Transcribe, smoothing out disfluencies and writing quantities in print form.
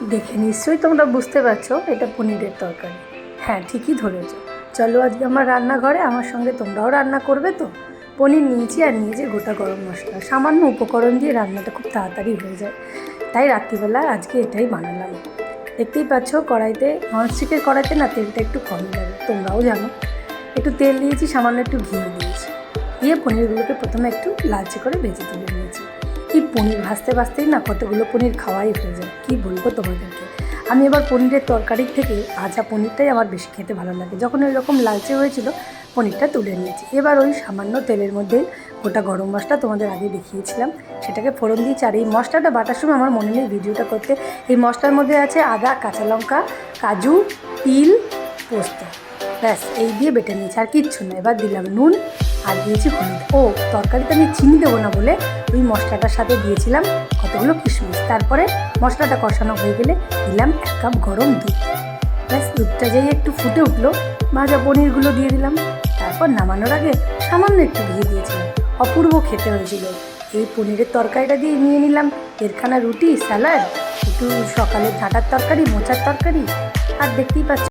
দেখে নিশ্চয়ই তোমরা বুঝতে পারছো এটা পনিরের তরকারি। হ্যাঁ, ঠিকই ধরেছো। চলো আজকে আমার রান্নাঘরে, আমার সঙ্গে তোমরাও রান্না করবে তো। পনির নিয়েছি আর নিয়েছি গোটা গরম মশলা, সামান্য উপকরণ দিয়ে রান্নাটা খুব তাড়াতাড়ি হয়ে যায়, তাই রাত্রিবেলা আজকে এটাই বানালাম। দেখতেই পাচ্ছ কড়াইতে, ননস্টিকের কড়াইতে না তেলটা একটু কমই লাগে, তোমরাও জানো। একটু তেল দিয়েছি, সামান্য একটু ঘি দিয়েছি, দিয়ে পনিরগুলোকে প্রথমে একটু লালচে করে ভেজে তুলে নিয়েছি। এই পনির ভাজতে ভাজতেই না কতগুলো পনির খাওয়াই হয়ে যায়, কী বলবো তোমাদেরকে। আমি এবার পনিরের তরকারির থেকে ভাজা পনিরটাই আমার বেশি খেতে ভালো লাগে। যখন এরকম লালচে হয়েছিল পনিরটা তুলে নিয়েছি। এবার ওই সামান্য তেলের মধ্যে গোটা গরম মশলা তোমাদের আগে দেখিয়েছিলাম, সেটাকে ফোড়ন দিয়েছি। আর এই মশলাটা বাটার সময় আমার মনে নেই ভিডিওটা করতে। এই মশলার মধ্যে আছে আদা, কাঁচা লঙ্কা, কাজু, তিল, পোস্ত, ব্যাস এই দিয়ে বেটে নিয়েছি, আর কিচ্ছু না। এবার দিলাম নুন আর দিয়েছি হলুদ। ও তরকারিতে আমি চিনি দেবো না বলে ওই মশলাটার সাথে দিয়েছিলাম কতগুলো কিশমিশ। তারপরে মশলাটা কষানো হয়ে গেলে দিলাম 1 কাপ গরম দুধ। ব্যাস দুধটা যেই একটু ফুটে উঠলো, ভাজা পনিরগুলো দিয়ে দিলাম। তারপর নামানোর আগে সামান্য একটু ঘি দিয়েছিলাম, অপূর্ব খেতে হয়েছিল। এই পনিরের তরকারিটা দিয়ে নিয়ে নিলাম এরখানা রুটি, স্যালাড, একটু সকালের ডাঁটার তরকারি, মোচার তরকারি, আর দেখতেই পাচ্ছি